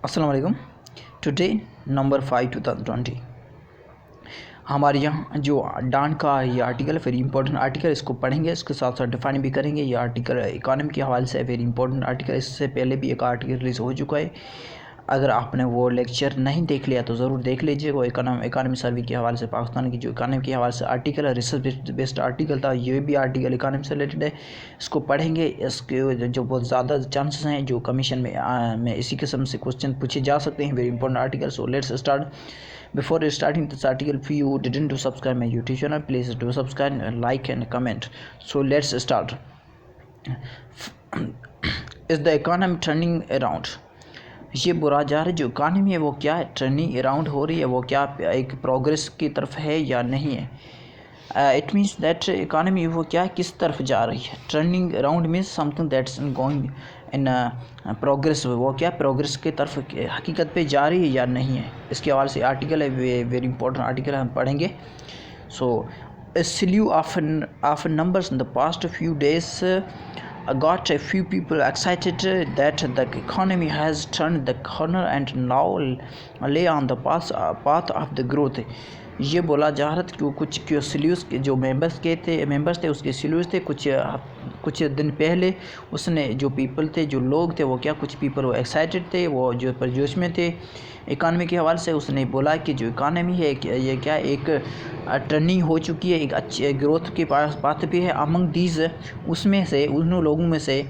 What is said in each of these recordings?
अस्सलाम वालेकुम। Today number 5/2020 हमारे यहाँ जो डान का ये आर्टिकल है वेरी इंपॉर्टेंट आर्टिकल, इसको पढ़ेंगे, इसके साथ साथ डिफाइन भी करेंगे। ये आर्टिकल इकोनॉमी के हवाले से वेरी इंपॉर्टेंट आर्टिकल। इससे पहले भी एक आर्टिकल रिलीज़ हो चुका है। अगर आपने वो लेक्चर नहीं देख लिया तो ज़रूर देख लीजिए। वो इकानमी सर्वे के हवाले से पाकिस्तान की जो इकानमी के हवाले से आर्टिकल है, रिसर्च बेस्ड आर्टिकल था। ये भी आर्टिकल इकानमी से रिलेटेड है, इसको पढ़ेंगे। इसके जो बहुत ज़्यादा चांसेस हैं जो कमीशन में इसी किस्म से क्वेश्चन पूछे जा सकते हैं। Very important article. So let's start. Before starting this article, if you didn't do subscribe my YouTube channel, please do subscribe, like and comment. So let's start. Is the economy turning around? ये बुरा जा रहा है जो economy है वो क्या है, टर्निंग अराउंड हो रही है, वो क्या एक प्रोग्रेस की तरफ है या नहीं है। इट मीन्स दैट इकानमी वो क्या किस तरफ जा रही है। Turning around means something that's going in progress, वो क्या प्रोग्रेस की तरफ हकीकत पे जा रही है या नहीं है। इसके हवाले से आर्टिकल है, वेरी इंपॉर्टेंट आर्टिकल हम पढ़ेंगे। सो a slew of numbers in the past few days got a few people excited that the economy has turned the corner and now lay on the path of the growth। ये बोला जा रहा था कि कुछ sluice के जो members थे उसके स्लूस थे कुछ दिन पहले। उसने जो पीपल थे, जो लोग थे, वो क्या कुछ पीपल वो एक्साइटेड थे, वो जो परजोश में थे इकानमी के हवाले से। उसने बोला कि जो इकानमी है ये क्या एक टर्निंग हो चुकी है, एक अच्छी ग्रोथ के पाथ पे है। अमंग दीज उसमें से उन लोगों में से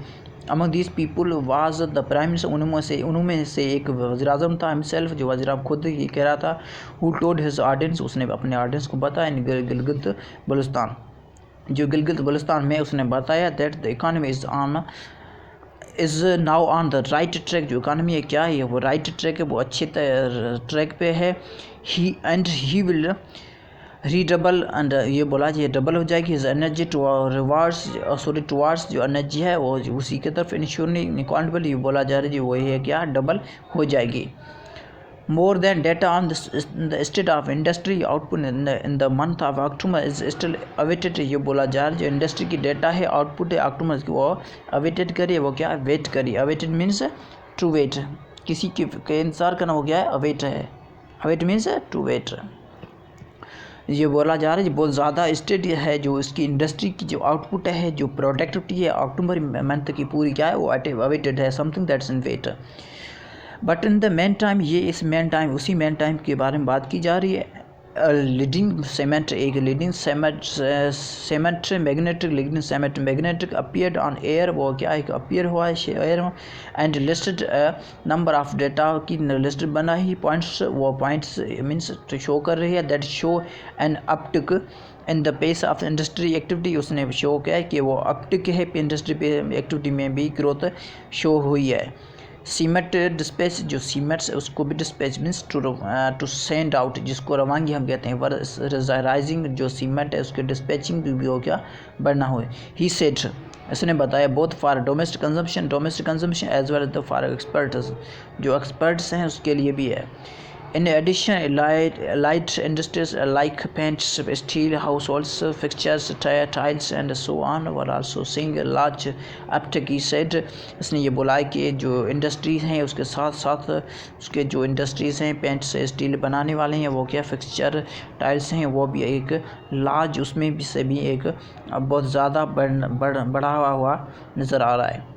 among these people was the prime minister, उनमें से एक वज़ीर-ए-आज़म था हिमसेल्फ, जो वज़ीर-ए-आज़म खुद ही कह रहा था। हु टोल्ड हिज ऑडियंस, उसने अपने ऑडियंस को बताया इन गिलगित बल्तिस्तान, जो गिलगित बल्तिस्तान में उसने बताया that the economy is now on the right track. जो इकानमी है क्या है वो राइट ट्रैक है, वो अच्छे ट्रैक पे है। ही विल रीडबल एंड ये बोला ये डबल हो जाएगी हिज एनर्जी टुवार्ड्स जो एनर्जी है वो उसी की तरफ इंश्योरनी अकाउंटेबल, ये बोला जा रहा है वही है क्या डबल हो जाएगी। More than data on the state of industry output in the month of October is still awaited। ये बोला जा रहा है जो इंडस्ट्री की डेटा है आउटपुट है अक्टूबर की, वो अवेटेड करिए, वो क्या वेट करिए। अवेटेड मीन्स टू वेट, किसी के इंतजार करना, वो क्या है अवेट है। Await means to wait. ये बोला जा रहा है बहुत ज़्यादा स्टेट है जो इसकी इंडस्ट्री की जो आउटपुट है, जो प्रोडक्टिविटी है अक्टूबर मंथ की पूरी क्या है वो अवेटेड है, something that's in wait. But in the mean time, ये इस मेन टाइम उसी मेन टाइम के बारे में बात की जा रही है। लीडिंग सेमेंट, एक leading cement magnetic appeared on air, वो क्या एक अपीयर हुआ है एयर में। And listed number of data की लिस्ट बना ही पॉइंट्स, वो पॉइंट्स मीन्स तो शो कर रही है that show an uptick in the pace of industry activity. उसने शो किया है कि वो अपटिक है इंडस्ट्री पे एक्टिविटी में भी ग्रोथ शो हुई है। सीमेंट डिस्पैच, जो सीमेंट्स है उसको भी dispatch means to send out, जिसको रवानगी हम कहते हैं। राइजिंग जो सीमेंट है उसके डिस्पैचिंग भी हो क्या बढ़ना हो। ही सेड, इसने बताया both for domestic consumption as well as for experts, जो एक्सपर्ट्स हैं उसके लिए भी है। In addition, light industries like paints, steel, households, fixtures, tiles and so on were also seeing a large uptick, he said। इसने ये बोला है कि जो इंडस्ट्रीज़ हैं उसके साथ साथ उसके जो इंडस्ट्रीज़ हैं पेंट से स्टील बनाने वाले हैं, वो क्या फिक्सचर टाइल्स हैं, वो भी एक लार्ज उसमें भी से भी एक बहुत ज़्यादा बढ़ा हुआ नज़र आ रहा है।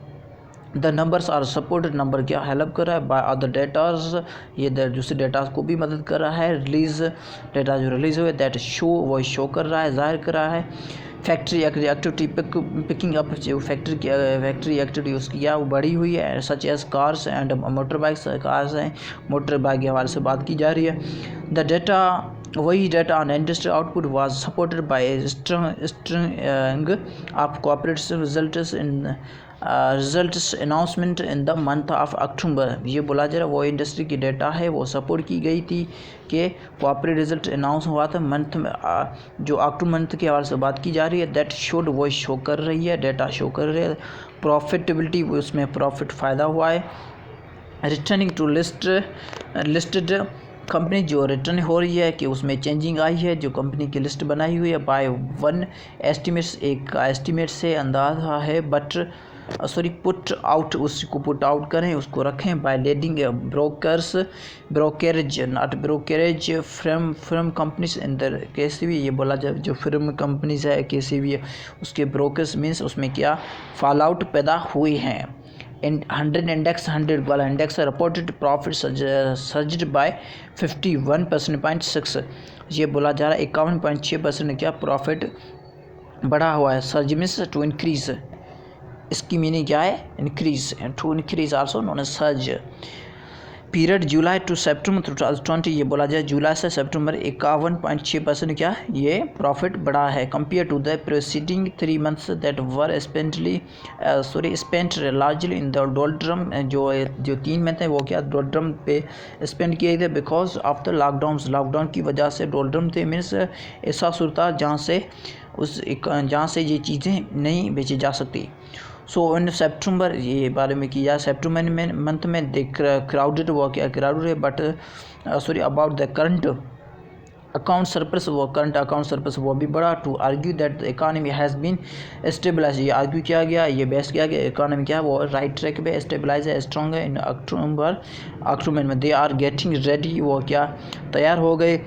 The numbers are supported, number क्या हेल्प कर रहा है बाय अदर डेटाज, ये दूसरे डेटाज को भी मदद कर रहा है। रिलीज डेटा जो रिलीज़ हुए दैट शो, वो शो कर रहा है, जाहिर कर रहा है। फैक्ट्री एक्टिविटी पिकिंग अप, जो फैक्ट्री एक्टिविटी उसकी क्या वो बढ़ी हुई है। Such as cars and motor bikes, cars हैं मोटर बाइक के हवाले से बात की जा रही है। द डेटा वही data on industry output was supported by string of cooperative results announcement in the month of October. ये बोला जा रहा है वो इंडस्ट्री की डेटा है वो सपोर्ट की गई थी कि कोऑपरेटिव रिजल्ट अनाउंस हुआ था मंथ में, जो अक्टूबर मंथ के हवाले से बात की जा रही है। दैट शोड वो शो कर रही है, डेटा शो कर रही है। प्रॉफिटेबिलिटी, उसमें प्रॉफिट फ़ायदा हुआ है। रिटर्निंग टू लिस्टेड कंपनी, जो रिटर्न हो रही है कि उसमें चेंजिंग आई है, जो कंपनी की लिस्ट बनाई हुई है बाय वन एस्टिमेट्स, एक एस्टिमेट से अंदाज़ा है। बट सॉरी पुट आउट, उसको पुट आउट करें, उसको रखें by leading brokerage not brokerage from companies in the KCB। ये बोला जाए जो फिल्म कंपनीज है KCB उसके ब्रोकर्स मीन्स उसमें क्या फॉल आउट पैदा हुए हैं। 100 इंडेक्स 100 वाला index reported profit surged by 51.6। ये बोला जा रहा है 51.6% क्या प्रॉफिट बढ़ा हुआ है। सर्ज मीन्स टू इंक्रीज, इसकी मीनिंग क्या है increase, to increase also known as surge. Period July to September 2020, ये बोला जाए जुलाई से सितंबर 51.6% क्या ये प्रॉफिट बढ़ा है compare to the preceding 3 months that were spent largely in the doldrum. जो 3 मंथ है वो क्या डोल्ड्रम पे स्पेंड किए थे बिकॉज ऑफ द लॉकडाउन की वजह से डोल्ड्रम थे मीन्स ऐसा सूरत जहाँ से ये चीज़ें नहीं बेची जा सकती। सो इन सितंबर ये बारे में किया सितंबर में मंथ में देख क्राउडेड वो क्या क्राउडेड है but sorry about the current account surplus वो भी बढ़ा। To argue that the economy has been stabilise, ये आर्ग्यू किया गया, ये बेस किया गया इकानमी क्या है वो राइट ट्रैक पे स्टेबलाइज है स्ट्रॉन्ग है। इन अक्टूबर में दे आर गेटिंग रेडी, वो क्या तैयार हो गए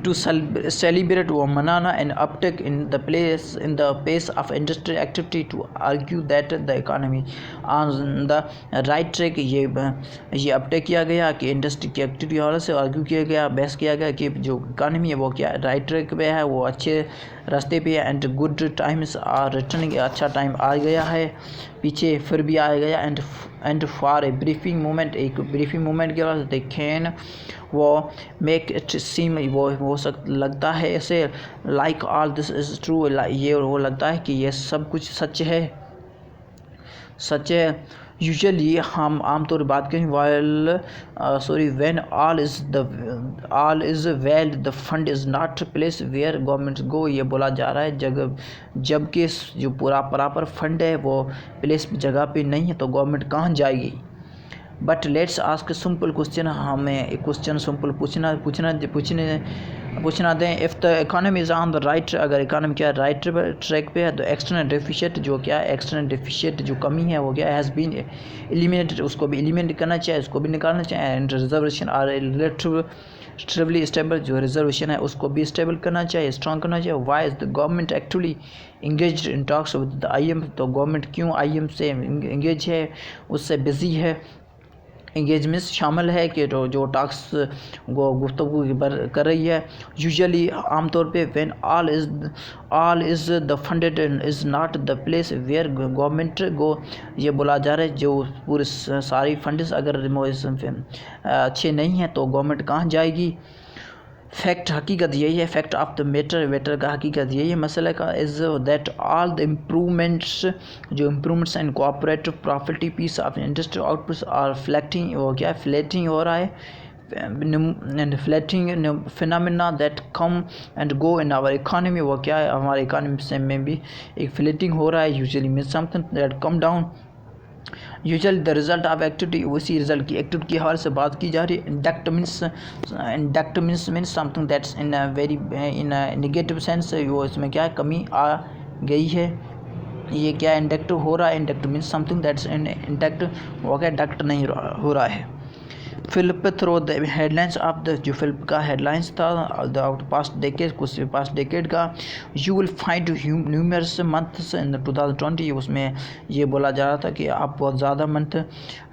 to celebrate वो मनाना an uptick in the pace of industrial activity to argue that the economy on the right track। ये अपटेक किया गया कि इंडस्ट्री की एक्टिविटी वाले से आर्ग्यू किया गया बहस किया गया कि जो इकानमी है वो क्या राइट ट्रैक पे है, वो अच्छे रास्ते पे है। And good times are returning, अच्छा टाइम आ गया है पीछे फिर भी आ गया। And for a briefing moment, एक ब्रीफिंग मोमेंट के बाद दे कैन वो मेक इट सीम, वो लगता है ऐसे like all this is true, ये वो लगता है कि ये सब कुछ सच है। यूजुअली हम आमतौर पर बात करें when all is well the fund is not place where government go. ये बोला जा रहा है जबकि जो पूरा प्रॉपर फंड है वो प्लेस जगह पे नहीं है तो गवर्नमेंट कहाँ जाएगी। But let's ask simple question, हमें एक क्वेश्चन सिंपल पूछना दें। If the economy is on the right, अगर इकानमी क्या राइट ट्रैक पे है तो एक्सटर्नल डेफिशिएट जो क्या है एक्सटर्नल डेफिशिएट जो कमी है वो क्या हैज़ बीन एलिमिनेटेड, उसको भी एलिमिनेट करना चाहिए, उसको भी निकालना चाहिए। And reservation are relatively stable, जो रिजर्वेशन है उसको भी स्टेबल करना चाहिए स्ट्रॉन्ग करना चाहिए। Why is the government actually engage in talks with the IMF, तो गवर्नमेंट क्यों IMF से इंगेज है, उससे बिजी है, इंगेजमेंट शामिल है कि जो टॉक्स गुफ्तगू कर रही है। यूजुअली आमतौर पे when all is the funded is not the place where government go, ये बोला जा रहा है जो पूरे सारी फंड्स अगर अच्छे नहीं हैं तो गवर्नमेंट कहाँ जाएगी। फैक्ट हकीकत यही है, फैक्ट ऑफ द मैटर का हकीकत यही है मसले का is that all the improvements in cooperative profitability piece of industry outputs are flattening, वो क्या फ्लैटिंग हो रहा है flattening phenomena that come and go in our economy, वो क्या है हमारे इकानमी से में भी एक फ्लैटिंग हो रहा है। Usually means something that come down, usually the result of activity, उसी रिजल्ट की एक्टिविटी के हवाले से बात की जा रही है। Induct means something that's in very in negative sense, वो इसमें क्या है कमी आ गई है। ये क्या इंडक्ट हो रहा है, induct means something that's in induct वो क्या डक्ट नहीं हो रहा है। Film through the headlines of the, जो फिल्म का हेडलाइंस था पास्ट डेकेड का, you will find numerous months in 2020, उसमें ये बोला जा रहा था कि आप बहुत ज़्यादा मंथ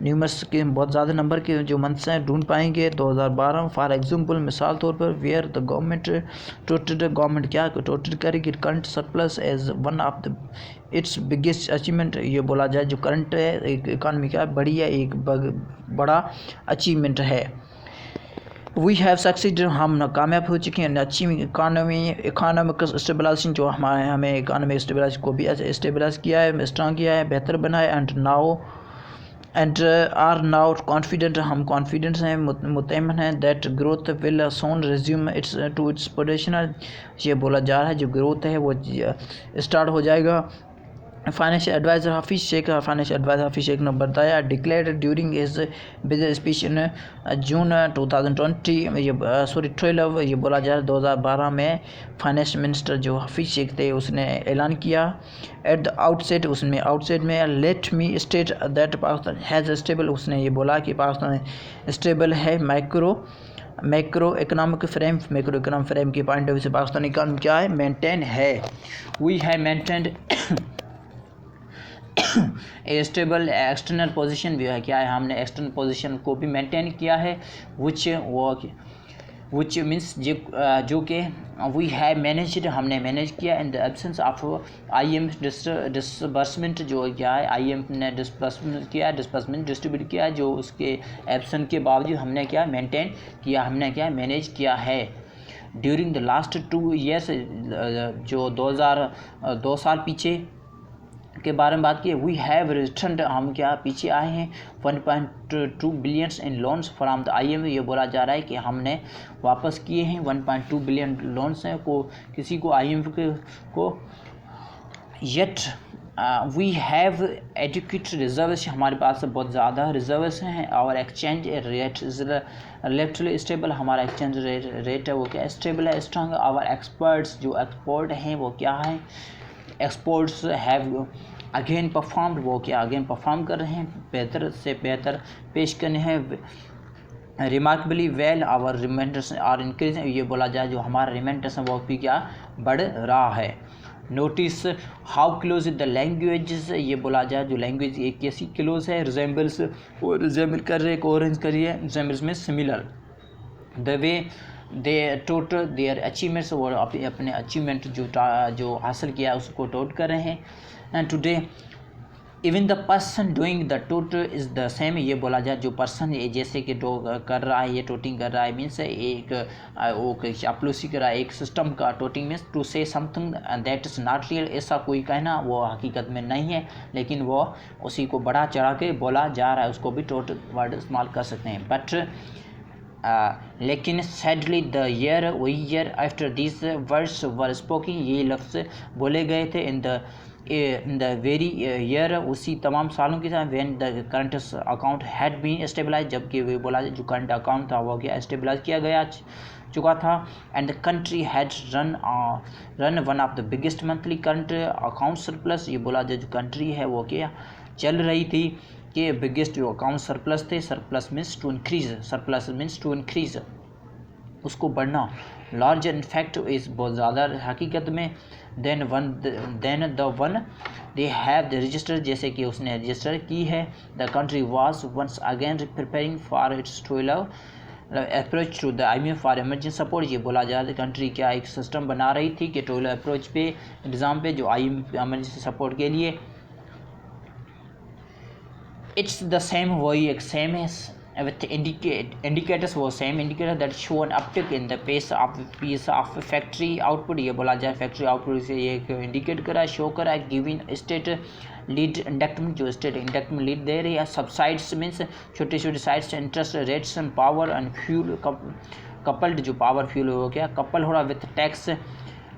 न्यूमरस के बहुत ज़्यादा नंबर के जो मंथ्स हैं ढूंढ पाएंगे 2012। फॉर एग्जांपल मिसाल तौर पर वेयर द गवर्नमेंट क्या टोटेड करेगी current surplus as one of the its biggest achievement, ये बोला जाए जो करंट है एक इकानमी का बड़ी है एक बड़ा अचीवमेंट है। वी हैव सक्सीडेड, हम कामयाब हो चुके हैं। अचीव इकानमिक स्टेबलाइजेशन, जो हमें इकानमिक स्टेबलाइज को भी स्टेबलाइज किया है स्ट्रॉन्ग किया है बेहतर बनाया। एंड आर नाउ कॉन्फिडेंट, हम कॉन्फिडेंस हैं मुतमईन हैं that growth will soon resume its potential, ये बोला जा रहा है जो ग्रोथ है वो स्टार्ट हो जाएगा फाइनेंशियल एडवाइज़र हाफिज़ शेख ने बताया, declared during his business speech in June 2020 12 ये बोला जा रहा है 2012 में फाइनेंस मिनिस्टर जो हाफिज़ शेख थे उसने ऐलान किया एट द आउटसेट में let me state that Pakistan has stable, उसने ये बोला कि पाकिस्तान स्टेबल है मैक्रो इकोनॉमिक फ्रेम के पॉइंट ऑफ व्यू से पाकिस्तान इकॉनमी क्या है, मेंटेन है। We have maintained a stable external position भी है, क्या है, हमने एक्सटर्नल पोजीशन को भी मेंटेन किया है, विच मीन्स जो कि वी हैव मैनेज्ड, हमने मैनेज किया in the absence of IMF disbursement, जो क्या है IMF ने डिसबर्समेंट डिस्ट्रीब्यूट किया, जो उसके एब्सेंस के बावजूद हमने क्या मेंटेन किया, हमने क्या मैनेज किया है। ड्यूरिंग द लास्ट 2 ईयर्स, जो 2 साल पीछे के बारे में बात की, वी हैव रिटर्न, हम क्या पीछे आए हैं 1.2 billions in loans from the IMF, ये बोला जा रहा है कि हमने वापस किए हैं 1.2 बिलियन लोन्स हैं को किसी को IMF को। Yet we have adequate reserves, हमारे पास बहुत ज़्यादा रिजर्व्स हैं। और exchange rate is relatively stable, हमारा एक्सचेंज रेट है वो क्या स्टेबल है, स्ट्रॉन्ग। और एक्सपर्ट्स जो एक्सपोर्ट हैं वो क्या है, एक्सपोर्ट्स हैव अगेन परफॉर्म्ड, वो क्या अगेन परफॉर्म कर रहे हैं, बेहतर से बेहतर पेश करने हैं। Remarkably well our reminders are increase, ये बोला जाए जो हमारा रिमेंडर्स है वो भी क्या बढ़ रहा है। Notice how close the language, ये बोला जाए जो लैंग्वेज एक कैसी क्लोज है, रिजेंबल्स और रिजेंबल कर रहे एक ऑरेंज करिए, रिजेंबल्स में similar, the way they tout their achievements, वो अपने अचीवमेंट जो हासिल किया उसको टोट कर रहे हैं। And today even the person doing the tout is the same, ये बोला जाए जो पर्सन ये जैसे कि कर रहा है, ये टोटिंग कर रहा है, मीन्स एक वो चापलूसी कर रहा है, एक सिस्टम का touting means to say something that is not real, ऐसा कोई कहना वो हकीकत में नहीं है, लेकिन वो उसी को बढ़ा चढ़ा के बोला जा रहा है, उसको भी टोट वर्ड इस्तेमाल कर सकते हैं। बट लेकिन sadly the year after this words were स्पोकिंग, ये लफ्ज़ बोले गए थे इन द वेरी ईयर, उसी तमाम सालों के साथ, when the current account had been stabilise, जबकि वे बोला जो करंट अकाउंट था वो क्या स्टेबलाइज किया गया चुका था। And the country had run one of the biggest monthly current account surplus, ये बोला जो कंट्री है वो क्या चल रही थी कि बिगेस्ट जो अकाउंट सरप्लस थे, सरप्लस मीन्स टू इंक्रीज, उसको बढ़ना। लार्जर इनफैक्ट इस बहुत ज़्यादा हकीकत में than the one they have the register, जैसे कि उसने रजिस्टर की है। The country was once again preparing for its twelfth approach to the IMF for emergency support, ये बोला जा रहा है कंट्री क्या एक सिस्टम बना रही थी कि टोल अप्रोच पे एग्ज़ाम पे जो IMF इमरजेंसी सपोर्ट के लिए। इट्स द सेम, वही एक सेम है with indicators वो same indicator that show an uptick in the pace of factory output, ये बोला जाए फैक्ट्री आउटपुट से ये इंडिकेट करा शो करा गिविंग स्टेट लीड इंडक्टमेंट, जो स्टेट इंडक्टमेंट लीड दे रही है। सबसाइड्स मीन्स छोटे छोटे sides, interest rates and power and fuel coupled, जो पावर फ्यूल हो गया कपल हो रहा with tax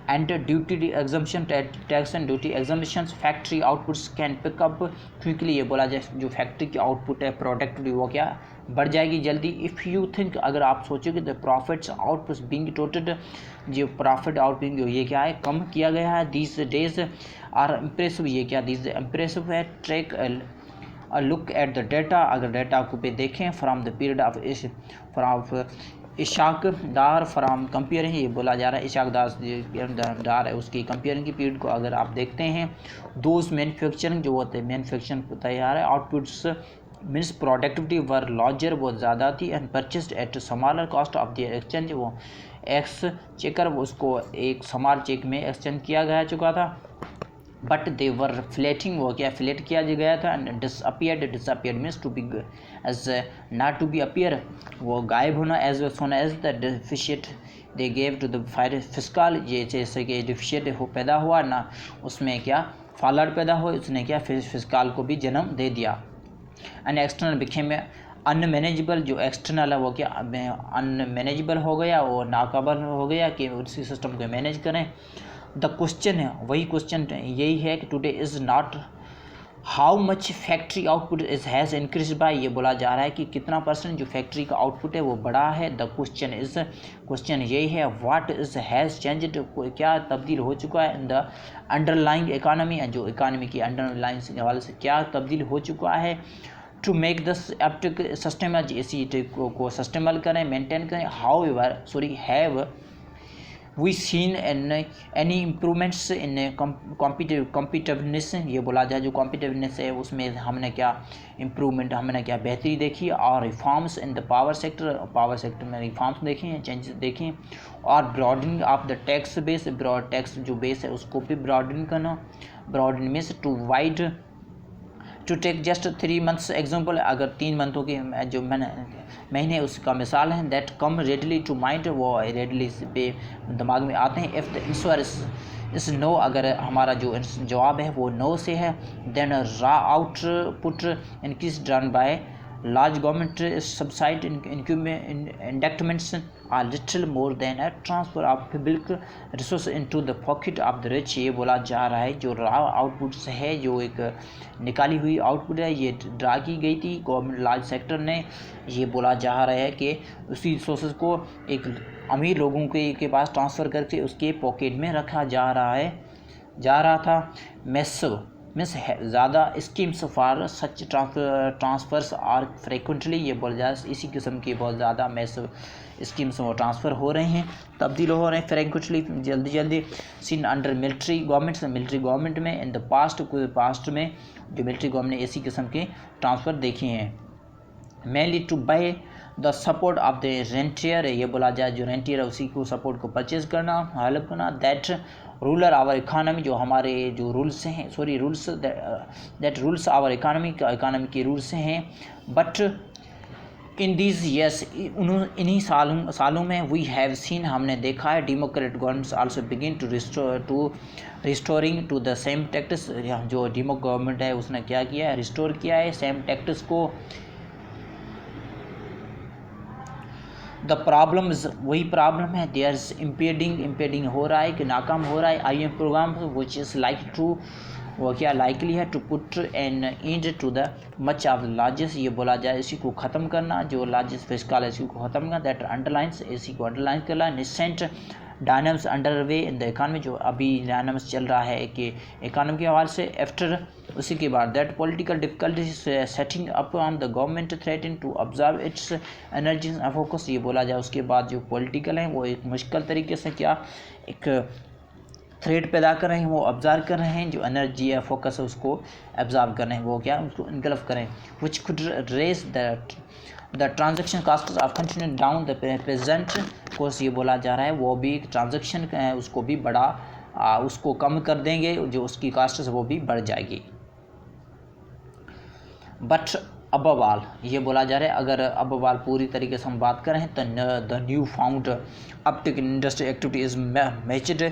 and duty exemption, tax and duty exemptions. Factory outputs can pick up quickly, ये बोला जाए जो फैक्ट्री की आउटपुट है प्रोडक्टिविटी वो क्या बढ़ जाएगी जल्दी। इफ़ यू थिंक, अगर आप सोचोगे द प्रॉफिट्स आउटपुट्स बीइंग टोटेड, जो प्रॉफिट आउटपुट ये क्या है कम किया गया है। दीज डेज आर इम्प्रेसिव, ये क्या दीज इम्प्रेसिव है। Track look at the data, अगर डेटा को पे देखें from the period of Ishaq Dar from comparing, ये बोला जा रहा है इशाक डार है उसकी कंपेयरिंग की पीरियड को अगर आप देखते हैं। दोज मैन्युफैक्चरिंग जो होते हैं मैन्युफैक्चरिंग तैयार है, outputs means productivity were larger बहुत ज़्यादा थी and purchased at smaller cost of the exchange, वो एक्स चेकर उसको एक स्मॉल चेक में एक्सचेंज किया गया चुका था। बट दे वर फ्लेटिंग, वो क्या फ्लेट किया गया था। And disappeared means to be as not to be appear, वो गायब होना, as soon as the deficit they gave to the fiscal, ये जैसे कि डिफिशिएट हो पैदा हुआ ना उसमें क्या फॉलर पैदा हो, उसने क्या फिस्कल को भी जन्म दे दिया। एंड एक्सटर्नल बिखेम अनमैनेजेबल, जो एक्सटर्नल है वो क्या अनमैनेजेबल हो गया, वो नाकाबल हो गया कि उसी सिस्टम को मैनेज करें। द क्वेश्चन है, वही क्वेश्चन यही है कि today is not how much factory output is has increase by, ये बोला जा रहा है कि कितना परसेंट जो फैक्ट्री का आउटपुट है वो बढ़ा है। द क्वेश्चन यही है व्हाट इज हैज़ चेंज्ड, क्या तब्दील हो चुका है इन द अंडरलाइंग इकानमी, जो इकानमी की अंडरलाइन के हवाले से क्या तब्दील हो चुका है। To make this uptick sustainable, इसी को सस्टेनेबल करें, मेंटेन करें। However have we seen any improvements in competitiveness, ये बोला जाए जो कॉम्पिटिटिवनेस है उसमें हमने क्या इम्प्रूवमेंट, हमने क्या बेहतरी देखी। और reforms in the power sector में रिफॉर्म्स देखे हैं, चेंजेस देखे हैं। और broadening of the tax base, tax जो बेस है उसको भी ब्रॉडन करना। Broaden means to wide, to take just 3 months example, अगर 3 मंथों के जो महीने उसका मिसाल है। That come readily to mind, वो रेडली पे दिमाग में आते हैं। If the answer is no, अगर हमारा जो जवाब है वो नो से है, then raw output increase done by large government subside indictments are little more than a transfer of public resources into the pocket of the rich, ये बोला जा रहा है जो रॉ आउटपुट्स है, जो एक निकाली हुई आउटपुट है, ये ड्रा की गई थी गवर्नमेंट लार्ज सेक्टर ने। ये बोला जा रहा है कि उसी रिसोर्सेज को एक अमीर लोगों के पास ट्रांसफ़र करके उसके पॉकेट में रखा जा रहा था। मैसिव मीन्स ज़्यादा schemes for such transfers are frequently, ये बोल जाए इसी किस्म की बहुत ज़्यादा मैसिव स्कीम्स वो ट्रांसफ़र हो रहे हैं, तब्दील हो रहे हैं फ्रिक्वेंटली, जल्दी सीन अंडर मिलिट्री गवर्नमेंट में। इन द पास्ट में जो मिलिट्री गवर्नमेंट ने इसी किस्म के ट्रांसफ़र देखे हैं। Mainly to by the support of the rentier, ये बोला जाए जो रेंटियर है उसी को सपोर्ट को परचेज करना, हेल्प करना। दैट रूलर आवर इकानमी, जो हमारे जो रूल्स हैं, दैट रूल्स आवर इकानमी के रूल्स हैं। बट इन दीज ईयर्स, इन्हीं सालों में वी हैव सीन, हमने देखा है democrat governments also begin to restoring to the same tactics, जो डेमोक्रेट गवर्नमेंट है उसने क्या किया है, रिस्टोर किया है सेम टैक्टिस को। द प्रॉब्लम वही प्रॉब्लम है, देयर इज इम्पेडिंग हो रहा है कि नाकाम हो रहा है। IM programme which is like to, वो क्या लाइकली है to put an end to the much of the largest, ये बोला जाए इसी को ख़त्म करना, जो लार्जेस्ट फिस्कल है इसी को ख़त्म करना। दैट अंडरलाइंस, इसी को अंडरलाइन करना। Nascent dynamics under way in the economy, जो अभी डायनामिक्स चल रहा है कि इकानमी के हवाले से। आफ्टर, उसी के बाद that political difficulties setting up on the government threaten to observe its energy and focus, ये बोला जाए उसके बाद जो पॉलिटिकल हैं वो एक मुश्किल तरीके से क्या एक थ्रेट पैदा कर रहे हैं, वो ऑब्जर्व कर रहे हैं, जो एनर्जी या फोकस है उसको ऑब्जर्व कर रहे हैं, वो क्या उसको इनकल्फ करें। Which could raise the transaction cost of continue down the present course, ये बोला जा रहा है वो भी ट्रांजेक्शन उसको भी उसको कम कर देंगे, जो उसकी कास्ट है वो भी बढ़ जाएगी। बट अबव ऑल, ये बोला जा रहा है अगर अबव ऑल पूरी तरीके से हम बात करें तो the new found uptick industry activity is matched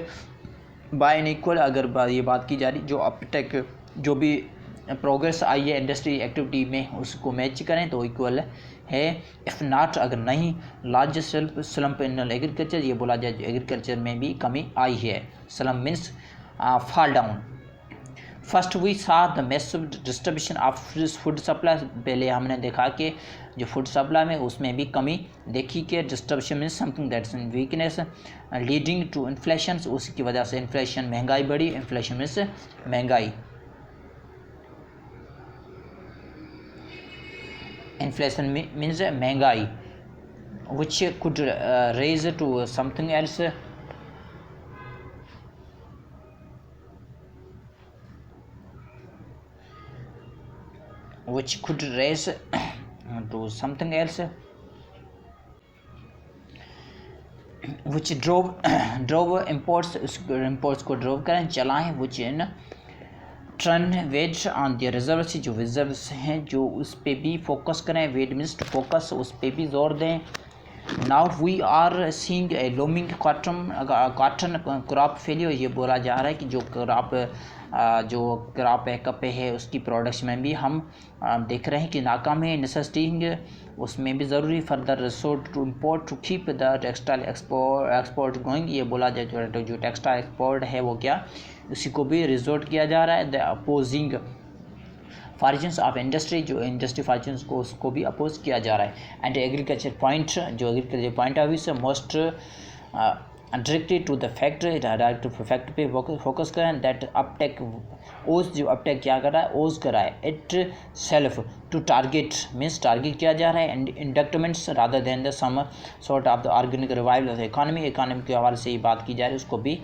by an equal, अगर ये बात की जा रही जो अपटेक जो भी प्रोग्रेस आई है इंडस्ट्री एक्टिविटी में उसको मैच करें तो इक्वल है। इफ़ नॉट, अगर नहीं, लार्ज स्लम्प इन एग्रीकल्चर, ये बोला जाए एग्रीकल्चर में भी कमी आई है। Slump means fall down. First we saw the massive distribution of food supply, पहले हमने देखा कि जो फूड सप्लाई में उसमें भी कमी देखी कि distribution means something that's in weakness leading to inflation, उसकी वजह से इन्फ्लेशन महंगाई बढ़ी, इन्फ्लेशन मीन्स महंगाई, इन्फ्लेशन मीन्स महंगाई। Which could raise to something else, which could raise to something else, which drove imports को ड्रोव करें, चलाएं, which in turn weighs on the reserves, जो रिजर्व्स हैं जो उस पर भी फोकस करें, वेट मीन्स टू फोकस, उस पर भी जोर दें। Now we are seeing a looming cotton crop failure, ये बोला जा रहा है कि जो क्रॉप है कपे है उसकी प्रोडक्शन में भी हम देख रहे हैं कि नाकाम है। नेसेसिटिंग उसमें भी ज़रूरी further resort to import to keep the textile export going, ये बोला जाए जो टेक्सटाइल एक्सपोर्ट है वो क्या, उसी को भी रिजोर्ट किया जा रहा है। The opposing fortunes of industry, जो इंडस्ट्री फॉर्चून्स को उसको भी अपोज किया जा रहा है। एंड एग्रीकल्चर पॉइंट, जो एग्रीकल्चर पॉइंट ऑफ व्यू से most directed to the factory, direct fact पे फोकस करें। दैट अपटेक ओज, जो अपटेक क्या कर रहा है, ओज कर रहा है itself to target, means target किया जा रहा है and indictments rather than the some sort of the organic revival of economy के हवाले से ही बात की जा रही है, उसको भी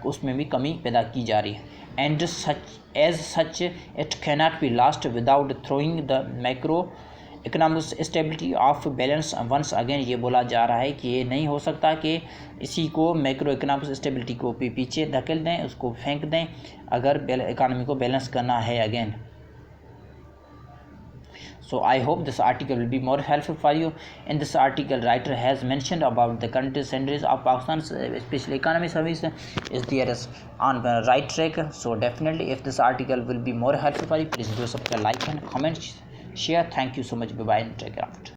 उसमें भी कमी पैदा की जा रही है। And such it cannot be last without throwing the macro economic stability of balance once again, ये बोला जा रहा है कि ये नहीं हो सकता कि इसी को मैक्रो इकोनॉमिक स्टेबिलिटी को भी पीछे धकेल दें, उसको फेंक दें अगर इकानमी को बैलेंस करना है again. So I hope this article will be more helpful for you. In this article, writer has mentioned about the current scenarios of Pakistan's special economy service is there is on the right track. So definitely, if this article will be more helpful for you, please do subscribe, like and comment, share. Thank you so much. Bye bye and take care.